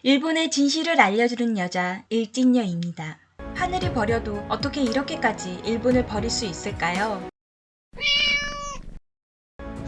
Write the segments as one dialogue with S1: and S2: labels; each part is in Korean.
S1: 일본의 진실을 알려주는 여자 일진녀입니다. 하늘이 버려도 어떻게 이렇게까지 일본을 버릴 수 있을까요?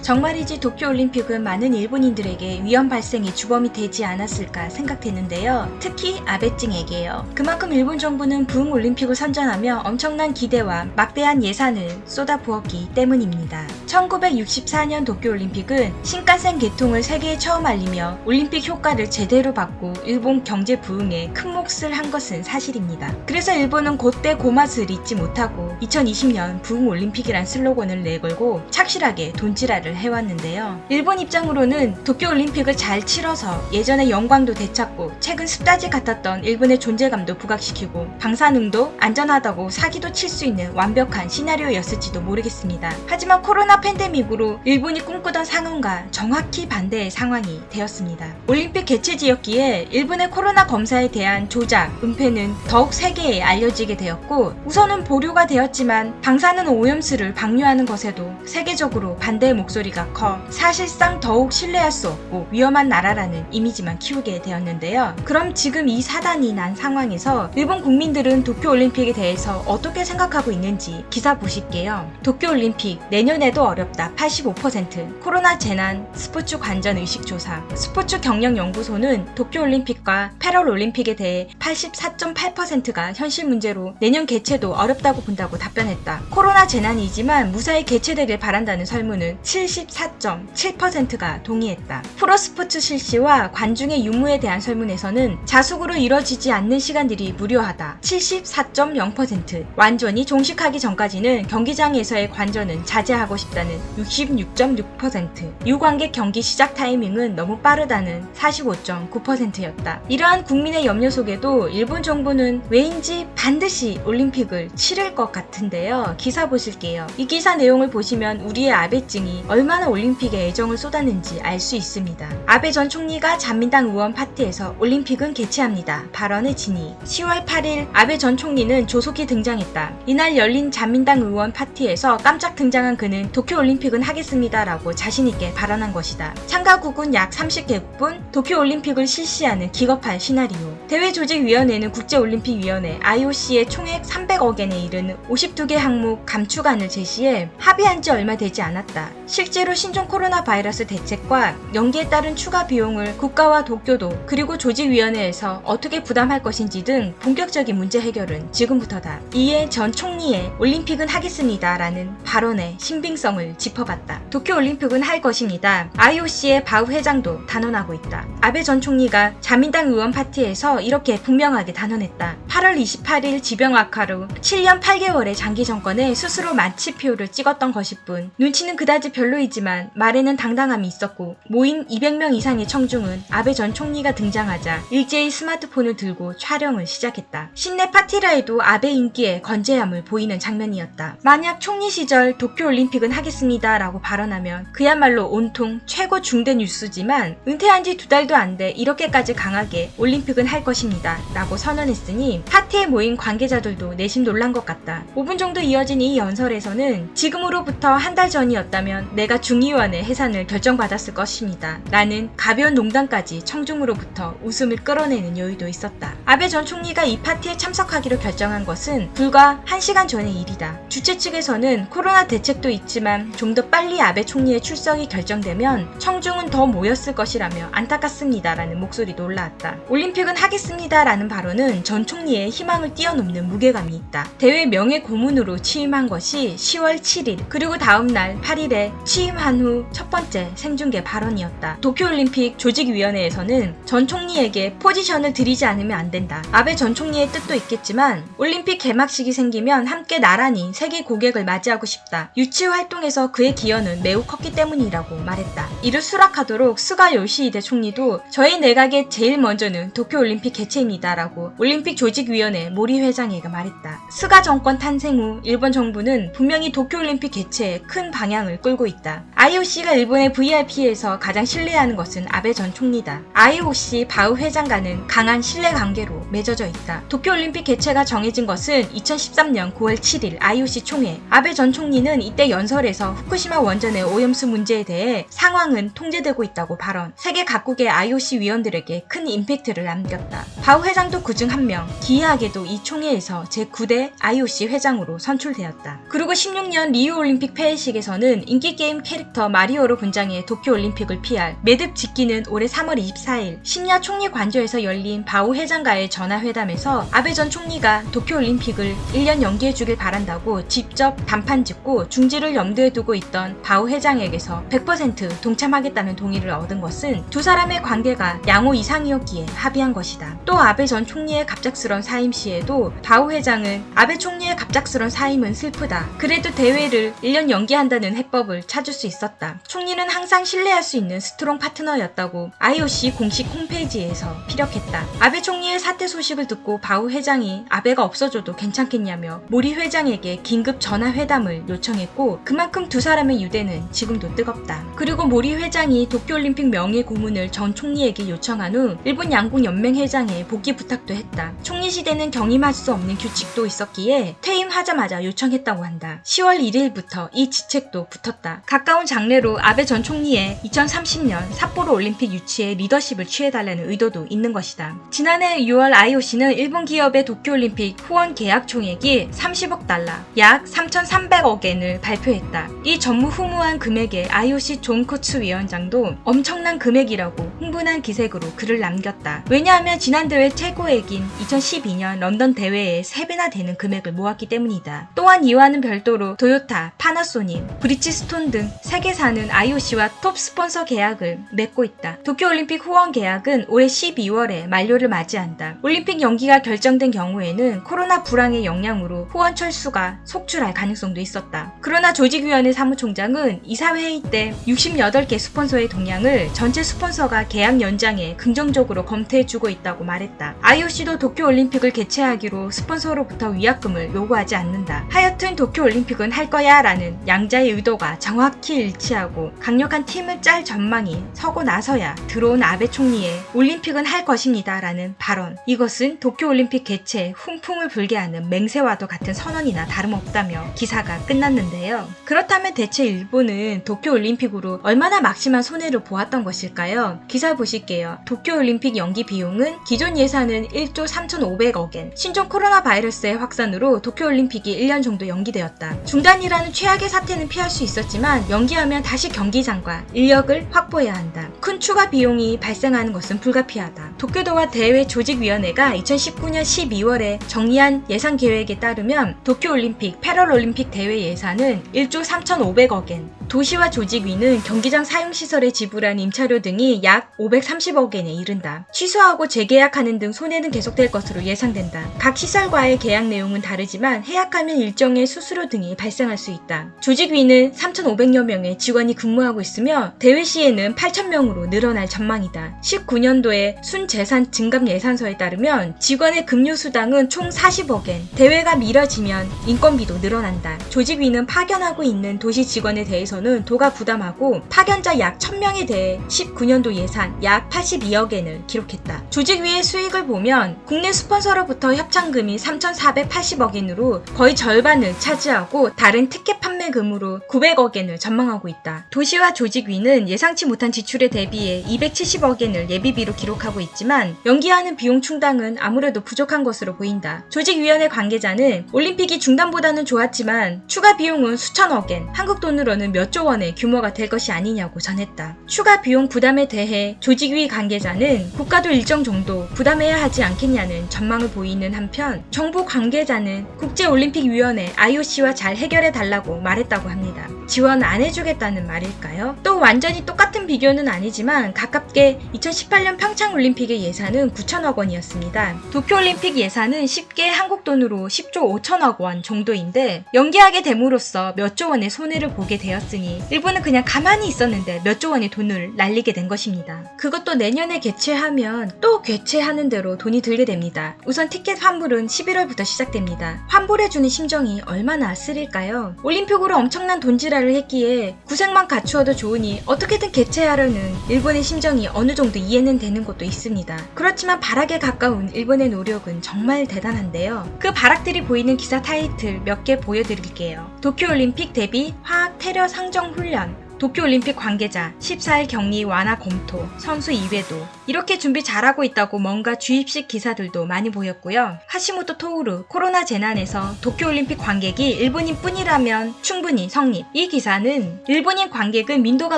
S1: 정말이지 도쿄올림픽은 많은 일본인들에게 위험 발생의 주범이 되지 않았을까 생각되는데요. 특히 아베증에게요. 그만큼 일본 정부는 부흥올림픽을 선전하며 엄청난 기대와 막대한 예산을 쏟아부었기 때문입니다. 1964년 도쿄올림픽은 신칸센 개통을 세계에 처음 알리며 올림픽 효과를 제대로 받고 일본 경제 부흥에 큰 몫을 한 것은 사실입니다. 그래서 일본은 그때 고맛을 잊지 못하고 2020년 부흥올림픽이란 슬로건을 내걸고 착실하게 돈지랄을 해왔는데요. 일본 입장으로는 도쿄올림픽을 잘 치러서 예전의 영광도 되찾고 최근 습다지 같았던 일본의 존재감도 부각시키고 방사능도 안전하다고 사기도 칠 수 있는 완벽한 시나리오였을지도 모르겠습니다. 하지만 코로나 팬데믹으로 일본이 꿈꾸던 상황과 정확히 반대의 상황이 되었습니다. 올림픽 개최지였기에 일본의 코로나 검사에 대한 조작, 은폐는 더욱 세계에 알려지게 되었고 우선은 보류가 되었지만 방사능 오염수를 방류하는 것에도 세계적으로 반대의 목소리가 커 사실상 더욱 신뢰할 수 없고 위험한 나라라는 이미지만 키우게 되었는데요. 그럼 지금 이 사단이 난 상황에서 일본 국민들은 도쿄올림픽에 대해서 어떻게 생각하고 있는지 기사 보실게요. 도쿄올림픽 내년에도 어렵다 85%, 코로나 재난, 스포츠 관전 의식 조사. 스포츠 경영연구소는 도쿄올림픽과 패럴올림픽에 대해 84.8%가 현실 문제로 내년 개최도 어렵다고 본다고 답변했다. 코로나 재난이지만 무사히 개최되길 바란다는 설문은 74.7%가 동의했다. 프로스포츠 실시와 관중의 유무에 대한 설문에서는 자숙으로 이뤄지지 않는 시간들이 무료하다. 74.0%, 완전히 종식하기 전까지는 경기장에서의 관전은 자제하고 싶다는 66.6%, 유관객 경기 시작 타이밍은 너무 빠르다는 45.9%였다. 이러한 국민의 염려 속에도 일본 정부는 왜인지 반드시 올림픽을 치를 것 같은데요. 기사 보실게요. 이 기사 내용을 보시면 우리의 아베증이 얼마나 올림픽에 애정을 쏟았는지 알 수 있습니다. 아베 전 총리가 자민당 의원 파티에서 올림픽은 개최합니다. 발언의 진위. 10월 8일 아베 전 총리는 조속히 등장했다. 이날 열린 자민당 의원 파티에서 깜짝 등장한 그는 도쿄올림픽은 하겠습니다 라고 자신있게 발언한 것이다. 참가국은 약 30개국분, 도쿄올림픽을 실시하는 기겁할 시나리오. 대회조직위원회는 국제올림픽위원회 IOC의 총액 300억엔에 이르는 52개 항목 감축안을 제시해 합의한 지 얼마 되지 않았다. 실제로 신종 코로나 바이러스 대책과 연기에 따른 추가 비용을 국가와 도쿄도 그리고 조직위원회에서 어떻게 부담할 것인지 등 본격적인 문제 해결은 지금부터다. 이에 전 총리의 올림픽은 하겠습니다 라는 발언의 신빙성을 짚어봤다. 도쿄올림픽은 할 것입니다. IOC의 바우 회장도 단언하고 있다. 아베 전 총리가 자민당 의원 파티에서 이렇게 분명하게 단언했다. 8월 28일 지병 악화로 7년 8개월의 장기 정권에 스스로 마침표를 찍었던 것일 뿐 눈치는 그다지 별로이지만 말에는 당당함이 있었고 모인 200명 이상의 청중은 아베 전 총리가 등장하자 일제히 스마트폰을 들고 촬영을 시작했다. 신내 파티라 해도 아베 인기에 건재함을 보이는 장면이었다. 만약 총리 시절 도쿄올림픽은 하겠습니다 라고 발언하면 그야말로 온통 최고 중대 뉴스지만 은퇴한 지 2달도 안 돼 이렇게까지 강하게 올림픽은 할 것입니다 라고 선언했으니 파티에 모인 관계자들도 내심 놀란 것 같다. 5분 정도 이어진 이 연설에서는 지금으로부터 한 달 전이었다면 내가 중의원의 해산을 결정받았을 것입니다 라는 가벼운 농담까지 청중으로부터 웃음을 끌어내는 여유도 있었다. 아베 전 총리가 이 파티에 참석하기로 결정한 것은 불과 1시간 전의 일이다. 주최 측에서는 코로나 대책도 있지만 좀 더 빨리 아베 총리의 출석이 결정되면 청중은 더 모였을 것이라며 안타깝습니다 라는 목소리도 올라왔다. 올림픽은 하겠습니다 라는 발언은 전 총리의 희망을 뛰어넘는 무게감이 있다. 대회 명예 고문으로 취임한 것이 10월 7일 그리고 다음날 8일에 취임한 후 첫 번째 생중계 발언이었다. 도쿄올림픽 조직위원회에서는 전 총리에게 포지션을 드리지 않으면 안 된다. 아베 전 총리의 뜻도 있겠지만 올림픽 개막식이 생기면 함께 나란히 세계 고객을 맞이하고 싶다. 유치 활동에서 그의 기여는 매우 컸기 때문이라고 말했다. 이를 수락하도록 스가 요시히데 총리도 저희 내각의 제일 먼저는 도쿄올림픽 개최입니다 라고 올림픽 조직위원회 모리 회장에게 말했다. 스가 정권 탄생 후 일본 정부는 분명히 도쿄올림픽 개최에 큰 방향을 끌고 있다. 있다. IOC가 일본의 VIP에서 가장 신뢰하는 것은 아베 전 총리다. IOC 바흐 회장과는 강한 신뢰 관계로 맺어져 있다. 도쿄올림픽 개최가 정해진 것은 2013년 9월 7일 IOC 총회. 아베 전 총리는 이때 연설에서 후쿠시마 원전의 오염수 문제에 대해 상황은 통제되고 있다고 발언. 세계 각국의 IOC 위원들에게 큰 임팩트를 남겼다. 바흐 회장도 그중 한 명. 기이하게도 이 총회에서 제9대 IOC 회장으로 선출되었다. 그리고 16년 리우올림픽 폐회식에서는 인기게임 캐릭터 마리오로 분장해 도쿄올림픽을 피할 매듭 짓기는 올해 3월 24일 신야 총리 관저에서 열린 바흐 회장과의 전화회담에서 아베 전 총리가 도쿄올림픽을 1년 연기해주길 바란다고 직접 단판 짓고 중지를 염두에 두고 있던 바흐 회장에게서 100% 동참하겠다는 동의를 얻은 것은 두 사람의 관계가 양호 이상이었기에 합의한 것이다. 또 아베 전 총리의 갑작스런 사임 시에도 바흐 회장은 아베 총리의 갑작스런 사임은 슬프다. 그래도 대회를 1년 연기한다는 해법을 찾을 수 있었다. 총리는 항상 신뢰할 수 있는 스트롱 파트너였다고 IOC 공식 홈페이지에서 피력했다. 아베 총리의 사퇴 소식을 듣고 바흐 회장이 아베가 없어져도 괜찮겠냐며 모리 회장에게 긴급 전화회담을 요청했고 그만큼 두 사람의 유대는 지금도 뜨겁다. 그리고 모리 회장이 도쿄올림픽 명예 고문을 전 총리에게 요청한 후 일본 양궁 연맹 회장에 복귀 부탁도 했다. 총리 시대는 경임할 수 없는 규칙도 있었기에 퇴임하자마자 요청했다고 한다. 10월 1일부터 이 지책도 붙었다. 가까운 장래로 아베 전 총리의 2030년 삿포로 올림픽 유치에 리더십을 취해달라는 의도도 있는 것이다. 지난해 6월 IOC는 일본 기업의 도쿄올림픽 후원 계약 총액이 30억 달러, 약 3,300억 엔을 발표했다. 이 전무후무한 금액에 IOC 존 코츠 위원장도 엄청난 금액이라고 흥분한 기색으로 글을 남겼다. 왜냐하면 지난 대회 최고액인 2012년 런던 대회에 3배나 되는 금액을 모았기 때문이다. 또한 이와는 별도로 토요타, 파나소닉, 브리치스톤 등 세계사는 IOC와 톱 스폰서 계약을 맺고 있다. 도쿄올림픽 후원 계약은 올해 12월에 만료를 맞이한다. 올림픽 연기가 결정된 경우에는 코로나 불황의 영향으로 후원 철수가 속출할 가능성도 있었다. 그러나 조직위원회 사무총장은 이사회의 때 68개 스폰서의 동향을 전체 스폰서가 계약 연장에 긍정적으로 검토해주고 있다고 말했다. IOC도 도쿄올림픽을 개최하기로 스폰서로부터 위약금을 요구하지 않는다. 하여튼 도쿄올림픽은 할 거야 라는 양자의 의도가 정확히 일치하고 강력한 팀을 짤 전망이 서고 나서야 들어온 아베 총리의 올림픽은 할 것입니다 라는 발언. 이것은 도쿄올림픽 개최에 훈풍을 불게 하는 맹세와도 같은 선언이나 다름없다며 기사가 끝났는데요. 그렇다면 대체 일본은 도쿄올림픽으로 얼마나 막심한 손해를 보았던 것일까요? 기사 보실게요. 도쿄올림픽 연기 비용은 기존 예산은 1조 3,500억 엔. 신종 코로나 바이러스의 확산으로 도쿄올림픽이 1년 정도 연기되었다. 중단이라는 최악의 사태는 피할 수 있었지만 연기하면 다시 경기장과 인력을 확보해야 한다. 큰 추가 비용이 발생하는 것은 불가피하다. 도쿄도와 대회 조직위원회가 2019년 12월에 정리한 예산 계획에 따르면 도쿄올림픽, 패럴올림픽 대회 예산은 1조 3,500억 엔, 도시와 조직위는 경기장 사용시설에 지불한 임차료 등이 약 530억 엔에 이른다. 취소하고 재계약하는 등 손해는 계속될 것으로 예상된다. 각 시설과의 계약 내용은 다르지만 해약하면 일정의 수수료 등이 발생할 수 있다. 조직위는 3,500여 명의 직원이 근무하고 있으며 대회 시에는 8,000명으로 늘어날 전망이다. 19년도에 순재산 증감 예산서에 따르면 직원의 급료수당은 총 40억 엔, 대회가 미뤄지면 인건비도 늘어난다. 조직위는 파견하고 있는 도시 직원에 대해서는 도가 부담하고 파견자 약 1,000명에 대해 19년도 예산 약 82억 엔을 기록했다. 조직위의 수익을 보면 국내 스폰서로부터 협찬금이 3,480억 엔으로 거의 절반을 차지하고 다른 티켓 판매금으로 900억 엔을 전망하고 있다. 도시와 조직위는 예상치 못한 지출에 대비해 270억 엔을 예비비로 기록하고 있지만 연기하는 비용 충당은 아무래도 부족한 것으로 보인다. 조직위원회 관계자는 올림픽이 중단보다는 좋았지만 추가 비용은 수천억 엔, 한국 돈으로는 몇 조 원의 규모가 될 것이 아니냐고 전했다. 추가 비용 부담에 대해 조직위 관계자는 국가도 일정 정도 부담해야 하지 않겠냐는 전망을 보이는 한편 정부 관계자는 국제올림픽위원회 IOC와 잘 해결해달라고 말했다고 합니다. 지원 안 해주겠다는 말일까요? 또 완전히 똑같은 비교는 아니지만 가깝게 2018년 평창올림픽의 예산은 9천억 원이었습니다. 도쿄올림픽 예산은 쉽게 한국 돈으로 10조 5천억 원 정도인데 연기하게 됨으로써 몇 조 원의 손해를 보게 되었으니 일본은 그냥 가만히 있었는데 몇 조 원의 돈을 날리게 된 것입니다. 그것도 내년에 개최하면 또 개최하는 대로 돈이 들게 됩니다. 우선 티켓 환불은 11월부터 시작됩니다. 환불해주는 심정이 얼마나 쓰릴까요? 올림픽으로 엄청난 돈지랄 개최하를 했기에 구색만 갖추어도 좋으니 어떻게든 개최하려는 일본의 심정이 어느 정도 이해는 되는 것도 있습니다. 그렇지만 발악에 가까운 일본의 노력은 정말 대단한데요. 그 발악들이 보이는 기사 타이틀 몇 개 보여드릴게요. 도쿄올림픽 대비 화학 테러 상정 훈련, 도쿄올림픽 관계자 14일 격리 완화 검토, 선수 이외도 이렇게 준비 잘하고 있다고 뭔가 주입식 기사들도 많이 보였고요. 하시모토 토우루 코로나 재난에서 도쿄올림픽 관객이 일본인 뿐이라면 충분히 성립. 이 기사는 일본인 관객은 민도가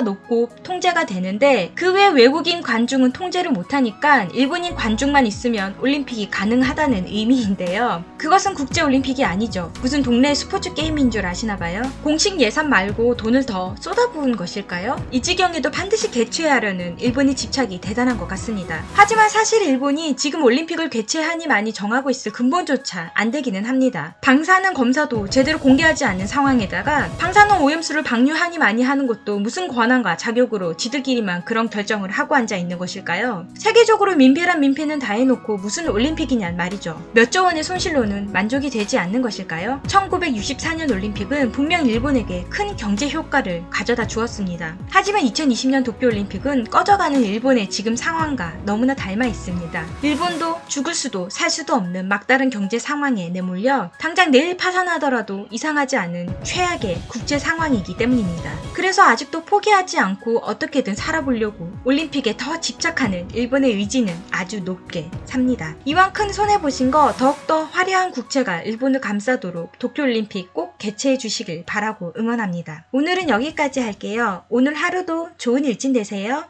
S1: 높고 통제가 되는데 그 외 외국인 관중은 통제를 못하니까 일본인 관중만 있으면 올림픽이 가능하다는 의미인데요. 그것은 국제올림픽이 아니죠. 무슨 동네 스포츠 게임인 줄 아시나봐요. 공식 예산 말고 돈을 더 쏟아부은 것일까요? 이 지경에도 반드시 개최하려는 일본의 집착이 대단한 것 같습니다. 하지만 사실 일본이 지금 올림픽을 개최하니 많이 정하고 있을 근본조차 안 되기는 합니다. 방사능 검사도 제대로 공개하지 않는 상황에다가 방사능 오염수를 방류하니 많이 하는 것도 무슨 권한과 자격으로 지들끼리만 그런 결정을 하고 앉아 있는 것일까요? 세계적으로 민폐란 민폐는 다 해놓고 무슨 올림픽이냔 말이죠. 몇 조 원의 손실로는 만족이 되지 않는 것일까요? 1964년 올림픽은 분명 일본에게 큰 경제 효과를 가져다 주었습니다. 하지만 2020년 도쿄올림픽은 꺼져가는 일본의 지금 상황과 너무나 닮아 있습니다. 일본도 죽을 수도 살 수도 없는 막다른 경제 상황에 내몰려 당장 내일 파산하더라도 이상하지 않은 최악의 국제 상황이기 때문입니다. 그래서 아직도 포기하지 않고 어떻게든 살아보려고 올림픽에 더 집착하는 일본의 의지는 아주 높게 삽니다. 이왕 큰 손해보신 거 더욱더 화려한 국채가 일본을 감싸도록 도쿄올림픽 꼭 개최해 주시길 바라고 응원합니다. 오늘은 여기까지 할게요. 오늘 하루도 좋은 일진 되세요.